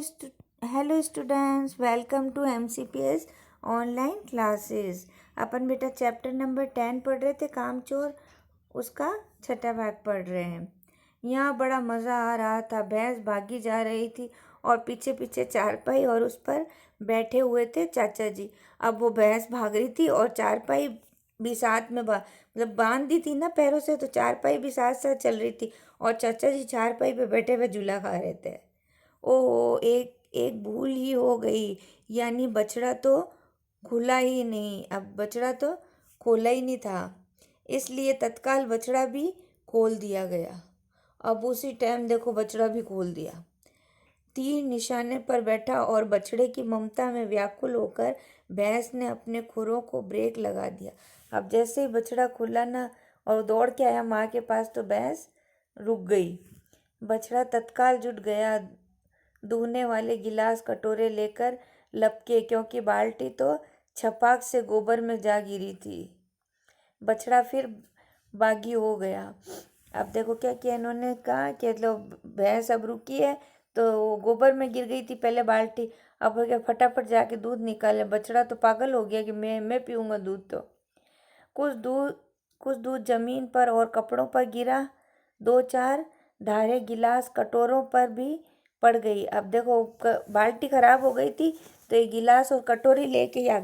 Hello students, welcome to MCPS online classes. अपन बेटा chapter number 10 पढ़ रहे थे, कामचोर, उसका छठा भाग पढ़ रहे हैं। यहाँ बड़ा मज़ा आ रहा था। भैंस भागी जा रही थी और पीछे पीछे चारपाई और उस पर बैठे हुए थे चाचा जी। अब वो भैंस भाग रही थी और चारपाई भी साथ में मतलब बांध दी थी ना पैरों से, तो चारपाई भी साथ साथ चल रही थी और चाचा जी चारपाई पे बैठे हुए झूला खा रहे थे। ओह, एक एक भूल ही हो गई, यानी बछड़ा तो खुला ही नहीं। अब बछड़ा तो खोला ही नहीं था, इसलिए तत्काल बछड़ा भी खोल दिया गया। अब उसी टाइम देखो बछड़ा भी खोल दिया। तीर निशाने पर बैठा और बछड़े की ममता में व्याकुल होकर भैंस ने अपने खुरों को ब्रेक लगा दिया। अब जैसे ही बछड़ा खुला ना और दौड़ के आया माँ के पास, तो भैंस रुक गई। बछड़ा तत्काल जुट गया, दूहने वाले गिलास कटोरे लेकर लपके, क्योंकि बाल्टी तो छपाक से गोबर में जा गिरी थी। बछड़ा फिर बागी हो गया। अब देखो क्या किया इन्होंने, कहा कि मतलब भैंस अब रुकी है तो वो गोबर में गिर गई थी पहले बाल्टी। अब क्या फटाफट जाके दूध निकाले। बछड़ा तो पागल हो गया कि मैं पीऊँगा दूध। तो कुछ दूध जमीन पर और कपड़ों पर गिरा। दो चार धारें गिलास कटोरों पर भी पड़ गई। अब देखो बाल्टी खराब हो गई थी, तो ये गिलास और कटोरी लेके आ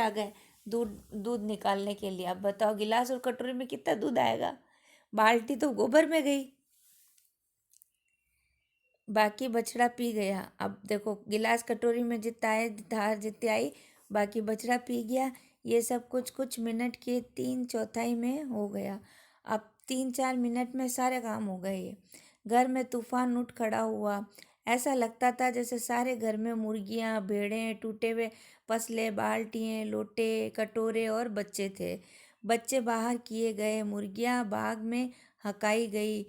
गए। दूध दूध निकालने के लिए। अब बताओ गिलास और कटोरी में कितना दूध आएगा? बाल्टी तो गोबर में गई। बाकी बछड़ा पी गया। अब देखो गिलास कटोरी में जितना आए, धार जितनी आई, बाकी बछड़ा पी गया। ये सब कुछ मिनट के 3/4 में हो गया। अब 3-4 मिनट में सारे काम हो गए। घर में तूफान उठ खड़ा हुआ। ऐसा लगता था जैसे सारे घर में मुर्गियाँ, भेड़ें, टूटे हुए पसले, बाल्टियाँ, लोटे, कटोरे और बच्चे थे। बच्चे बाहर किए गए, मुर्गियाँ बाग में हकाई गई।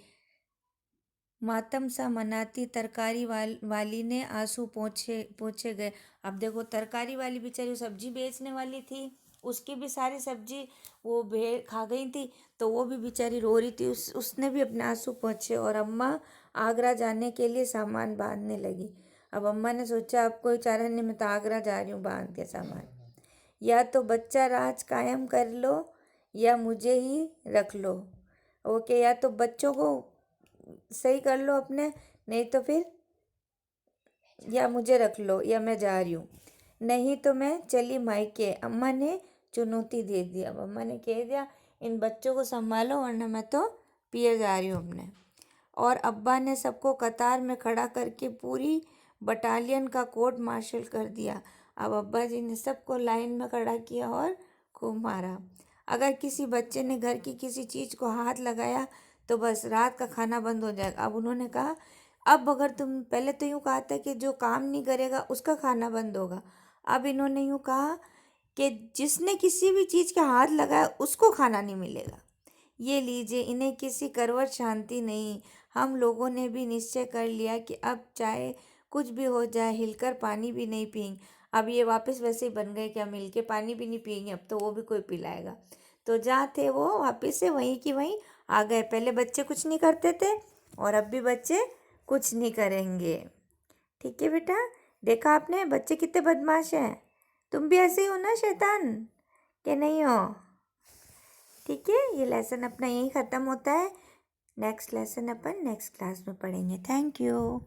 मातम सा मनाती तरकारी वाली ने आंसू पोंछे गए। अब देखो तरकारी वाली बेचारी सब्जी बेचने वाली थी, उसकी भी सारी सब्जी वो भेड़ खा गई थी, तो वो भी बेचारी रो रही थी। उसने भी अपने आंसू पोंछे और अम्मा आगरा जाने के लिए सामान बांधने लगी। अब अम्मा ने सोचा अब कोई चारा नहीं, मैं तो आगरा जा रही हूँ बांध के सामान। या तो बच्चा राज कायम कर लो या मुझे ही रख लो। ओके, या तो बच्चों को सही कर लो अपने, नहीं तो फिर या मुझे रख लो या मैं जा रही हूँ, नहीं तो मैं चली मायके। अम्मा ने चुनौती दे दी। अब अम्मा ने कह दिया इन बच्चों को संभालो वरना मैं तो पिए जा रही हूँ अपने। और अब्बा ने सबको कतार में खड़ा करके पूरी बटालियन का कोर्ट मार्शल कर दिया। अब अब्बा जी ने सबको लाइन में खड़ा किया और खूब मारा। अगर किसी बच्चे ने घर की किसी चीज़ को हाथ लगाया तो बस रात का खाना बंद हो जाएगा। अब उन्होंने कहा अब अगर तुम, पहले तो यूँ कहा था कि जो काम नहीं करेगा उसका खाना बंद होगा। अब इन्होंने यूँ कहा कि जिसने किसी भी चीज़ के हाथ लगाया उसको खाना नहीं मिलेगा। ये लीजिए, इन्हें किसी करवट शांति नहीं। हम लोगों ने भी निश्चय कर लिया कि अब चाहे कुछ भी हो जाए हिलकर पानी भी नहीं पिएंगे। अब ये वापस वैसे ही बन गए कि हम हिल के पानी भी नहीं पिएंगे, अब तो वो भी कोई पिलाएगा। तो जहाँ थे वो वापस से वहीं की वहीं आ गए। पहले बच्चे कुछ नहीं करते थे और अब भी बच्चे कुछ नहीं करेंगे। ठीक है बेटा, देखा आपने बच्चे कितने बदमाश हैं। तुम भी ऐसे ही हो ना शैतान, कि नहीं हो? ठीक है, ये लेसन अपना यहीं ख़त्म होता है। नेक्स्ट लेसन अपन नेक्स्ट क्लास में पढ़ेंगे। Thank you.